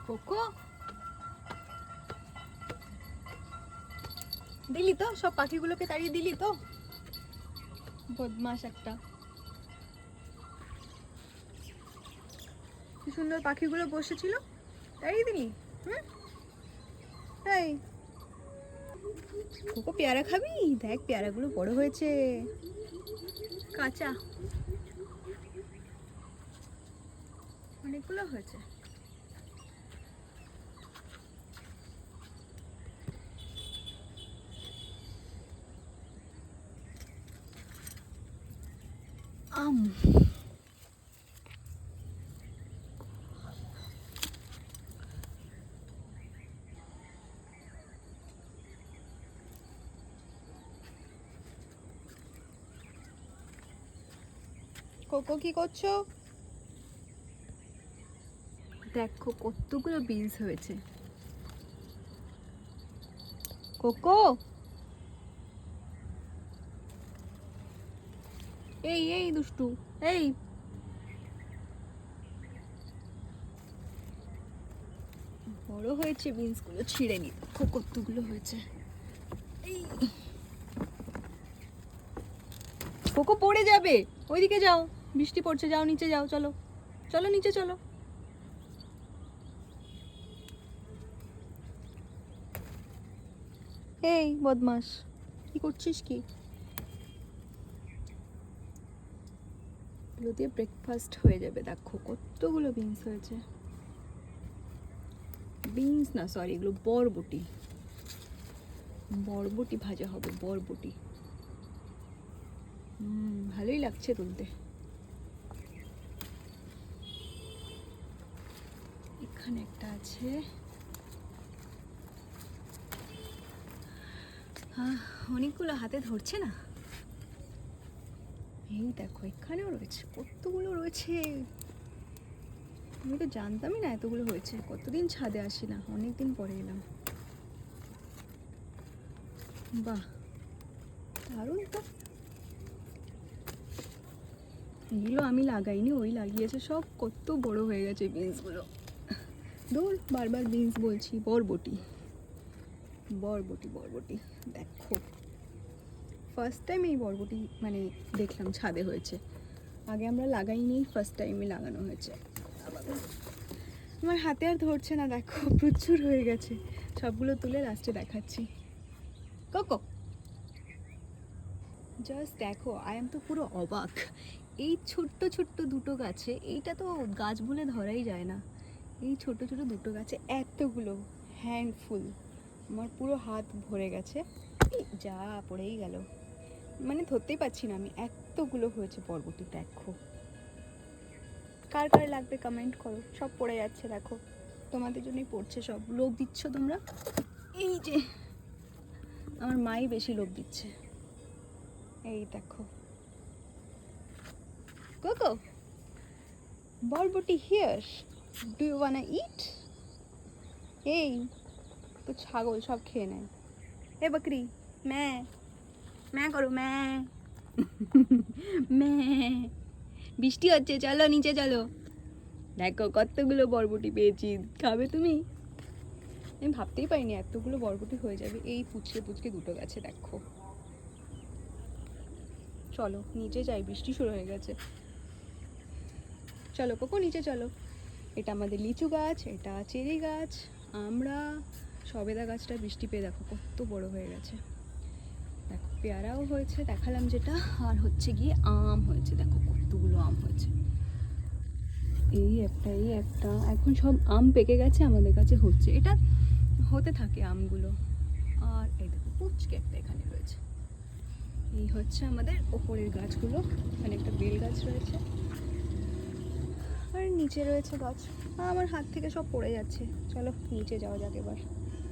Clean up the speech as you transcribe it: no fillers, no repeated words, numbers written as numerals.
Cocoa দিলি তো সব পাখিগুলোকে তাড়িয়ে দিলি তো? বদমাস একটা। কি সুন্দর পাখিগুলো বসেছিল, তাড়িয়ে দিলি? হুম, এই কোকো পেয়ারা খাবি? দেখ পেয়ারাগুলো বড় হয়েছে, কাঁচা অনেকগুলো হয়েছে। আম কোকো কি করছো? দেখো কতগুলো বিনস হয়েছে। কোকো এই এই দুষ্টু, এই বড় হয়েছে বিনস গুলো, ছিঁড়ে নি। দেখো কতগুলো হয়েছে। এই কোকো পড়ে যাবে, ওইদিকে যাও, বৃষ্টি পড়ছে, যাও নিচে যাও, চলো চলো নিচে চলো। এই বদমাস, কি করছিস কি? এগুলো দিয়ে ব্রেকফাস্ট হয়ে যাবে। দেখো কতগুলো বিনস হয়েছে। বিনস না, সরি, এগুলো বরবটি। বরবটি ভাজা হবে, বরবটি। ভালোই লাগছে তুলতে। এখানে একটা আছে। অনেকগুলো হাতে ধরছে না। এই দেখো এখানেও রয়েছে, কতগুলো রয়েছে। আমি তো জানতামই না এতগুলো হয়েছে। কতদিন ছাদে আসি না, অনেকদিন পরে এলাম। বাহ, দারুণ তো। এগুলো আমি লাগাইনি, ওই লাগিয়েছে সব। কত বড় হয়ে গেছে বিনসগুলো। দূর, বারবার বিনস বলছি, বরবটি বরবটি বরবটি। দেখো ফার্স্ট টাইম এই বরবটি মানে দেখলাম ছাদে হয়েছে। আগে আমরা লাগাইনি, ফার্স্ট টাইমে লাগানো হয়েছে। আমার হাতে আর ধরছে না, দেখো প্রচুর হয়ে গেছে। সবগুলো তুলে লাস্টে দেখাচ্ছি। কোকো জাস্ট দেখো, আই এম তো পুরো অবাক। এই ছোট্ট ছোট্ট দুটো গাছে, এইটা তো গাছ বলে ধরাই যায় না, এই ছোট ছোট দুটো গাছে এতগুলো, হ্যান্ডফুল। আমার পুরো হাত ভরে গেছে। যা পড়েই গেল, মানে ধরতেই পারছি না আমি, এতগুলো হয়েছে বরবটি। দেখো কার কার লাগবে কমেন্ট করো। সব পড়ে যাচ্ছে দেখো, তোমাদের জন্যই পড়ছে সব। লোভ দিচ্ছ তোমরা। এই যে আমার মাই বেশি লোভ দিচ্ছে। এই দেখো কোকো, বরবটি হিয়ার, ডু ইউ ওয়ানা ইট? এই তো ছাগল সব খেয়ে নেয়। এ বকরি, ম্যা ম্যা করো, ম্যা ম্যা। বৃষ্টি হচ্ছে, চলো নিচে চলো। দেখো কতগুলো বরবটি পেয়েছি, খাবে তুমি? আমি ভাবতেই পারিনি এতগুলো বরবটি হয়ে যাবে এই পুচকে পুচকে দুটো গাছে। দেখো চলো নিচে যাই, বৃষ্টি শুরু হয়ে গেছে। চলো কোকো নিচে চলো। এটা আমাদের লিচু গাছ, এটা চেরি গাছ, আমরা সবেদা গাছটা বৃষ্টি পেয়ে দেখো কত বড় হয়ে গেছে। দেখো পেয়ারাও হয়েছে দেখালাম যেটা, আর হচ্ছে গিয়ে আম হয়েছে। দেখো কতগুলো আম হয়েছে। এই একটা, এই একটা। এখন সব আম পেকে গেছে, আমাদের কাছে হচ্ছে। এটা হতে থাকে আমগুলো। আর এই দেখো পুচকে একটা এখানে রয়েছে। এই হচ্ছে আমাদের ওপরের গাছগুলো। এখানে একটা বেল গাছ রয়েছে, আর নিচে রয়েছে গাছ। আমার হাত থেকে সব পড়ে যাচ্ছে। চলো নিচে যাওয়া যাক এবার।